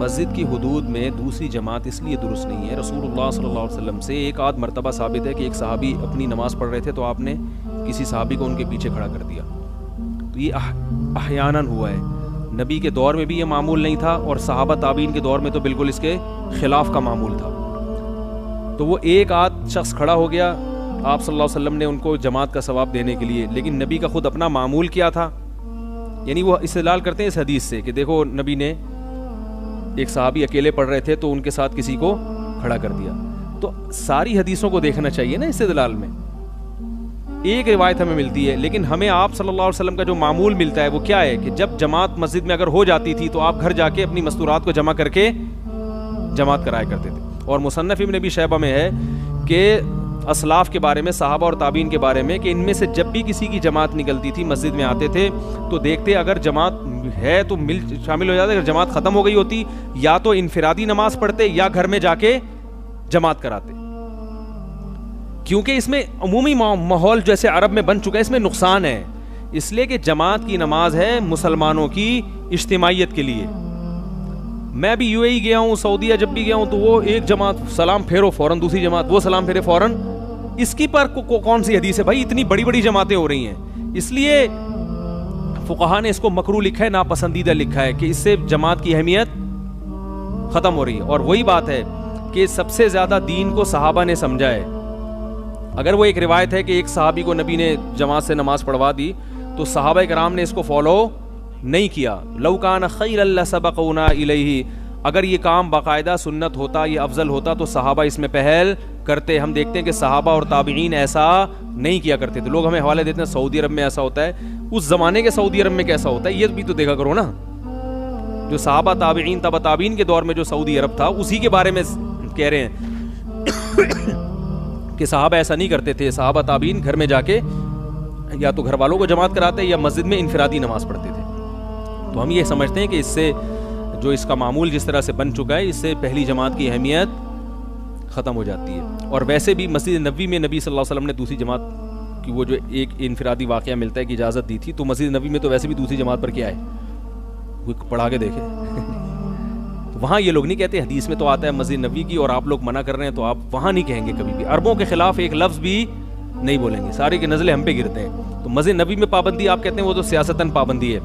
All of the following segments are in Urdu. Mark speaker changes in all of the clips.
Speaker 1: مسجد کی حدود میں دوسری جماعت اس لیے درست نہیں ہے. رسول اللہ صلی اللہ علیہ وسلم سے ایک آدھ مرتبہ ثابت ہے کہ ایک صحابی اپنی نماز پڑھ رہے تھے تو آپ نے کسی صحابی کو ان کے پیچھے کھڑا کر دیا. تو یہ احیاناً ہوا ہے. نبی کے دور میں بھی یہ معمول نہیں تھا اور صحابہ تابعین کے دور میں تو بالکل اس کے خلاف کا معمول تھا. تو وہ ایک آدھ شخص کھڑا ہو گیا, آپ صلی اللہ علیہ وسلم نے ان کو جماعت کا ثواب دینے کے لیے, لیکن نبی کا خود اپنا معمول کیا تھا. یعنی وہ استدلال کرتے ہیں اس حدیث سے کہ دیکھو نبی نے ایک صحابی اکیلے پڑھ رہے تھے تو ان کے ساتھ کسی کو کھڑا کر دیا. تو ساری حدیثوں کو دیکھنا چاہیے نا استدلال میں. ایک روایت ہمیں ملتی ہے لیکن ہمیں آپ صلی اللہ علیہ وسلم کا جو معمول ملتا ہے وہ کیا ہے کہ جب جماعت مسجد میں اگر ہو جاتی تھی تو آپ گھر جا کے اپنی مستورات کو جمع کر کے جماعت کرایا کرتے تھے. اور مصنف ابن ابی شیبہ میں ہے کہ اسلاف کے بارے میں, صحابہ اور تابعین کے بارے میں, کہ ان میں سے جب بھی کسی کی جماعت نکلتی تھی مسجد میں آتے تھے تو دیکھتے اگر جماعت ہے تو شامل ہو جاتے, اگر جماعت ختم ہو گئی ہوتی یا تو انفرادی نماز پڑھتے یا گھر میں جا کے جماعت کراتے. کیونکہ اس میں عمومی ماحول جیسے عرب میں بن چکا ہے, اس میں نقصان ہے. اس لیے کہ جماعت کی نماز ہے مسلمانوں کی اجتماعیت کے لیے. میں بھی یو اے ای گیا ہوں, سعودیہ جب بھی گیا ہوں تو وہ ایک جماعت سلام پھیرو فوراً دوسری جماعت, وہ سلام پھیرے فوراً. اس کی پر کون سی حدیث ہے بھائی؟ اتنی بڑی بڑی جماعتیں ہو رہی ہیں. اس لیے فقہا نے اس کو مکروہ لکھا ہے, ناپسندیدہ لکھا ہے کہ اس سے جماعت کی اہمیت ختم ہو رہی ہے. اور وہی بات ہے کہ سب سے زیادہ دین کو صحابہ نے سمجھا ہے. اگر وہ ایک روایت ہے کہ ایک صحابی کو نبی نے جماعت سے نماز پڑھوا دی تو صحابہ کرام نے اس کو فالو نہیں کیا. لو کان خیر لسبقونا الیہ, اگر یہ کام باقاعدہ سنت ہوتا, یہ افضل ہوتا تو صحابہ اس میں پہل کرتے. ہم دیکھتے ہیں کہ صحابہ اور تابعین ایسا نہیں کیا کرتے تھے. لوگ ہمیں حوالے دیتے ہیں سعودی عرب میں ایسا ہوتا ہے, اس زمانے کے سعودی عرب میں کیسا ہوتا ہے یہ بھی تو دیکھا کرو نا. جو صحابہ تابعین تبع تابعین کے دور میں جو سعودی عرب تھا اسی کے بارے میں کہہ رہے ہیں کہ صحابہ ایسا نہیں کرتے تھے. صحابہ تابعین گھر میں جا کے یا تو گھر والوں کو جماعت کراتے یا مسجد میں انفرادی نماز پڑھتے تھے. تو ہم یہ سمجھتے ہیں کہ اس سے جو اس کا معمول جس طرح سے بن چکا ہے اس سے پہلی جماعت کی اہمیت ختم ہو جاتی ہے. اور ویسے بھی مسجد نبوی میں نبی صلی اللہ علیہ وسلم نے دوسری جماعت کی وہ جو ایک انفرادی واقعہ ملتا ہے کہ اجازت دی تھی, تو مسجد نبوی میں تو ویسے بھی دوسری جماعت پر کیا ہے کوئی پڑھا کے دیکھے. تو وہاں یہ لوگ نہیں کہتے, حدیث میں تو آتا ہے مسجد نبوی کی اور آپ لوگ منع کر رہے ہیں تو آپ وہاں نہیں کہیں گے کبھی بھی. عربوں کے خلاف ایک لفظ بھی نہیں بولیں گے, سارے کے نزلے ہم پہ گرتے ہیں. تو مسجد نبوی میں پابندی آپ کہتے ہیں وہ تو سیاستاً پابندی ہے,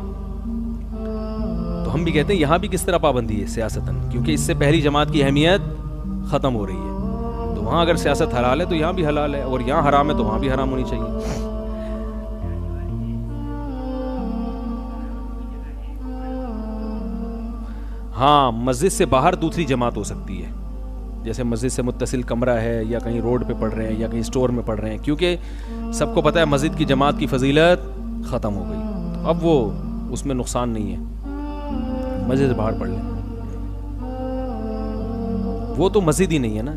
Speaker 1: تو ہم بھی کہتے ہیں یہاں بھی کس طرح پابندی ہے سیاستاً, کیونکہ اس سے پہلی جماعت کی اہمیت ختم ہو رہی ہے. تو وہاں اگر سیاست حلال ہے تو یہاں بھی حلال ہے, اور یہاں حرام ہے تو وہاں بھی حرام ہونی چاہیے. ہاں, مسجد سے باہر دوسری جماعت ہو سکتی ہے, جیسے مسجد سے متصل کمرہ ہے یا کہیں روڈ پہ پڑھ رہے ہیں یا کہیں اسٹور میں پڑھ رہے ہیں, کیونکہ سب کو پتہ ہے مسجد کی جماعت کی فضیلت ختم ہو گئی. تو اب وہ اس میں نقصان نہیں ہے, مسجد سے باہر پڑھ لیں, وہ تو مسجد ہی نہیں ہے نا.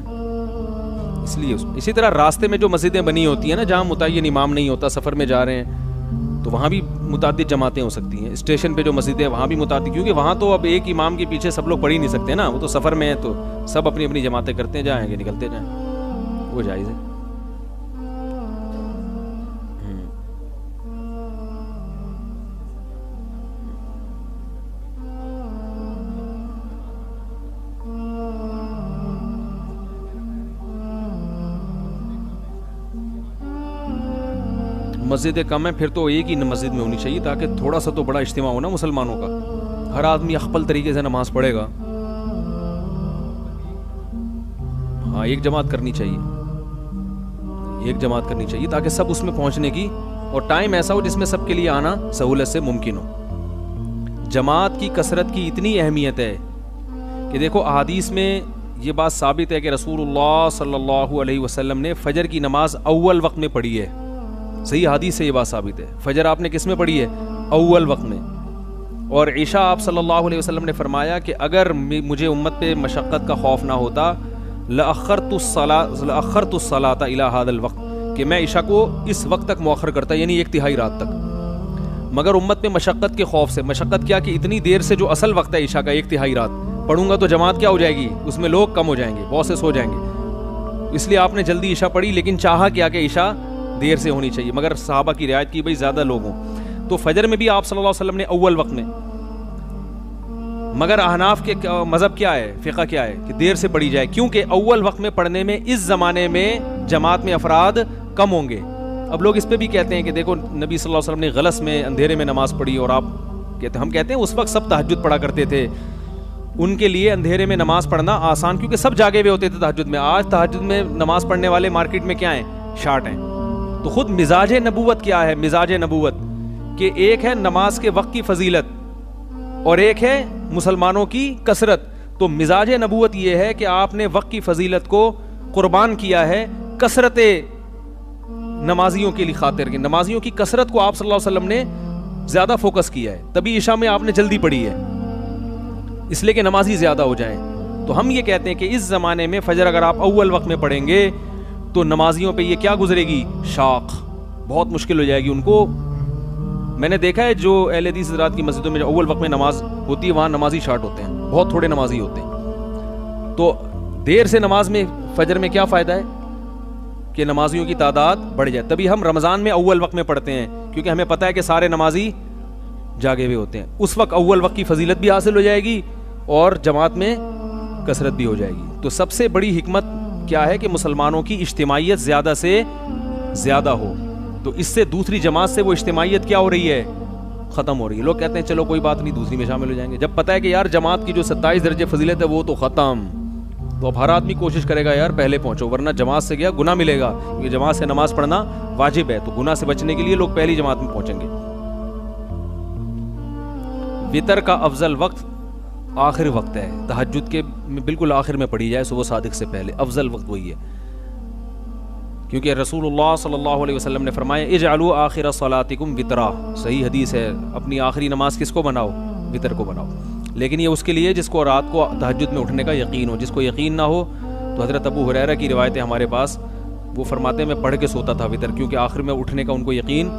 Speaker 1: اس لیے اسی طرح راستے میں جو مسجدیں بنی ہوتی ہیں نا جہاں متعین امام نہیں ہوتا, سفر میں جا رہے ہیں تو وہاں بھی متعدد جماعتیں ہو سکتی ہیں. اسٹیشن پہ جو مسجدیں ہیں وہاں بھی متعدد, کیونکہ وہاں تو اب ایک امام کے پیچھے سب لوگ پڑھ ہی نہیں سکتے نا, وہ تو سفر میں ہے تو سب اپنی اپنی جماعتیں کرتے جائیں گے, نکلتے جائیں, وہ جائز ہے. مسجدیں کم ہیں پھر تو ایک ہی مسجد میں ہونی چاہیے تاکہ تھوڑا سا تو بڑا اجتماع ہو نا مسلمانوں کا. ہر آدمی اخپل طریقے سے نماز پڑھے گا. ہاں, ایک جماعت کرنی چاہیے, ایک جماعت کرنی چاہیے تاکہ سب اس میں پہنچنے کی اور ٹائم ایسا ہو جس میں سب کے لیے آنا سہولت سے ممکن ہو. جماعت کی کثرت کی اتنی اہمیت ہے کہ دیکھو احادیث میں یہ بات ثابت ہے کہ رسول اللہ صلی اللہ علیہ وسلم نے فجر کی نماز اول وقت میں پڑھی ہے. صحیح حدیث سے یہ بات ثابت ہے. فجر آپ نے کس میں پڑھی ہے؟ اول وقت میں. اور عشاء آپ صلی اللہ علیہ وسلم نے فرمایا کہ اگر مجھے امت پہ مشقت کا خوف نہ ہوتا لأخرت الصلاۃ الی ھذا الوقت, کہ میں عشاء کو اس وقت تک مؤخر کرتا, یعنی 1/3 رات تک. مگر امت میں مشقت کے خوف سے, مشقت کیا کہ اتنی دیر سے جو اصل وقت ہے عشاء کا 1/3 رات پڑھوں گا تو جماعت کیا ہو جائے گی, اس میں لوگ کم ہو جائیں گے, بہت سے سو جائیں گے. اس لیے آپ نے جلدی عشاء پڑھی, لیکن چاہا کیا کہ عشاء دیر سے ہونی چاہیے, مگر صحابہ کی رعایت کی بھئی زیادہ لوگ ہوں. تو فجر میں بھی آپ صلی اللہ علیہ وسلم نے اول وقت میں, مگر احناف کے مذہب کیا ہے، فقہ کیا ہے کہ دیر سے پڑھی جائے، کیونکہ اول وقت میں پڑھنے میں اس زمانے میں جماعت میں افراد کم ہوں گے. اب لوگ اس پہ بھی کہتے ہیں کہ دیکھو نبی صلی اللہ علیہ وسلم نے غلس میں اندھیرے میں نماز پڑھی، اور آپ کہتے ہیں، ہم کہتے ہیں اس وقت سب تہجد پڑھا کرتے تھے، ان کے لیے اندھیرے میں نماز پڑھنا آسان، کیونکہ سب جاگے ہوئے ہوتے تھے تہجد میں. آج تہجد میں نماز پڑھنے والے مارکیٹ میں کیا ہیں، شارٹ ہیں. تو خود مزاج نبوت کیا ہے، مزاج نبوت کہ ایک ہے نماز کے وقت کی فضیلت اور ایک ہے مسلمانوں کی کثرت. تو مزاج نبوت یہ ہے کہ آپ نے وقت کی فضیلت کو قربان کیا ہے کثرت نمازیوں کے لیے خاطر، کہ نمازیوں کی کثرت کو آپ صلی اللہ علیہ وسلم نے زیادہ فوکس کیا ہے، تبھی عشاء میں آپ نے جلدی پڑھی ہے، اس لیے کہ نمازی زیادہ ہو جائیں. تو ہم یہ کہتے ہیں کہ اس زمانے میں فجر اگر آپ اول وقت میں پڑھیں گے تو نمازیوں پہ یہ کیا گزرے گی، شاق، بہت مشکل ہو جائے گی ان کو. میں نے دیکھا ہے جو اہل حدیث حضرات کی مسجدوں میں جو اول وقت میں نماز ہوتی ہے وہاں نمازی شارٹ ہوتے ہیں، بہت تھوڑے نمازی ہوتے ہیں. تو دیر سے نماز میں فجر میں کیا فائدہ ہے کہ نمازیوں کی تعداد بڑھ جائے. تبھی ہم رمضان میں اول وقت میں پڑھتے ہیں، کیونکہ ہمیں پتہ ہے کہ سارے نمازی جاگے ہوئے ہوتے ہیں. اس وقت اول وقت کی فضیلت بھی حاصل ہو جائے گی اور جماعت میں کثرت بھی ہو جائے گی. تو سب سے بڑی حکمت کیا ہے کہ مسلمانوں کی اجتماعیت زیادہ سے زیادہ ہو. تو اس سے دوسری جماعت سے وہ اجتماعیت کیا ہو رہی ہے، ختم ہو رہی ہے. لوگ کہتے ہیں چلو کوئی بات نہیں دوسری میں شامل ہو جائیں گے، جب پتہ ہے کہ یار جماعت کی جو 27 درجے فضیلت ہے وہ تو ختم. تو اب ہر آدمی کوشش کرے گا یار پہلے پہنچو، ورنہ جماعت سے گیا گناہ ملے گا، کیونکہ جماعت سے نماز پڑھنا واجب ہے. تو گناہ سے بچنے کے لیے لوگ پہلی جماعت میں پہنچیں گے. وتر کا افضل وقت آخر وقت ہے، تہجد کے بالکل آخر میں پڑھی جائے، صبح صادق سے پہلے افضل وقت وہی ہے. کیونکہ رسول اللہ صلی اللہ علیہ وسلم نے فرمایا اجعلوا آخر صلاتکم وترا، صحیح حدیث ہے، اپنی آخری نماز کس کو بناؤ، وتر کو بناؤ. لیکن یہ اس کے لیے جس کو رات کو تہجد میں اٹھنے کا یقین ہو. جس کو یقین نہ ہو تو حضرت ابو ہریرہ کی روایتیں ہمارے پاس، وہ فرماتے ہیں میں پڑھ کے سوتا تھا وتر، کیونکہ آخر میں اٹھنے کا ان کو یقین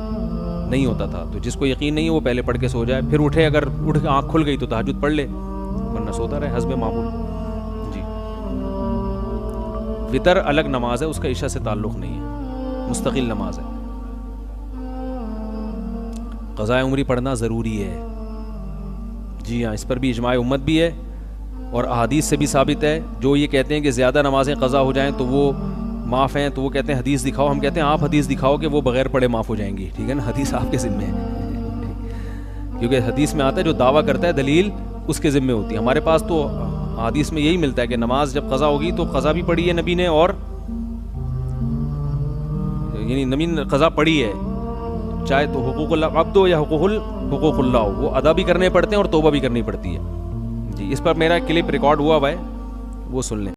Speaker 1: نہیں ہوتا تھا. تو جس کو یقین نہیں ہے وہ پہلے پڑھ کے سو جائے، پھر اٹھے، اگر اٹھ کے آنکھ کھل گئی تو تہجد پڑھ لے، ورنہ سوتا رہے حسب معمول. جی وتر الگ نماز ہے، اس کا عشاء سے تعلق نہیں ہے، مستقل نماز ہے. قضاء عمری پڑھنا ضروری ہے. جی ہاں، اس پر بھی اجماع امت بھی ہے اور احادیث سے بھی ثابت ہے. جو یہ کہتے ہیں کہ زیادہ نمازیں قضا ہو جائیں تو وہ معاف ہیں، تو وہ کہتے ہیں حدیث دکھاؤ. ہم کہتے ہیں آپ حدیث دکھاؤ کہ وہ بغیر پڑھے معاف ہو جائیں گی. ٹھیک ہے نا، حدیث آپ کے ذمہ ہے، کیونکہ حدیث میں آتا ہے جو دعویٰ کرتا ہے دلیل اس کے ذمہ ہوتی ہے. ہمارے پاس تو حدیث میں یہی ملتا ہے کہ نماز جب قضا ہوگی تو قضا بھی پڑھی ہے نبی نے، اور یعنی نبی نے قضا پڑھی ہے، چاہے تو حقوق اللہ عبد ہو یا حقوق اللہ ہو، وہ ادا بھی کرنے پڑتے ہیں اور توبہ بھی کرنی پڑتی ہے. جی اس پر میرا کلپ ریکارڈ ہوا ہے، وہ سن لیں.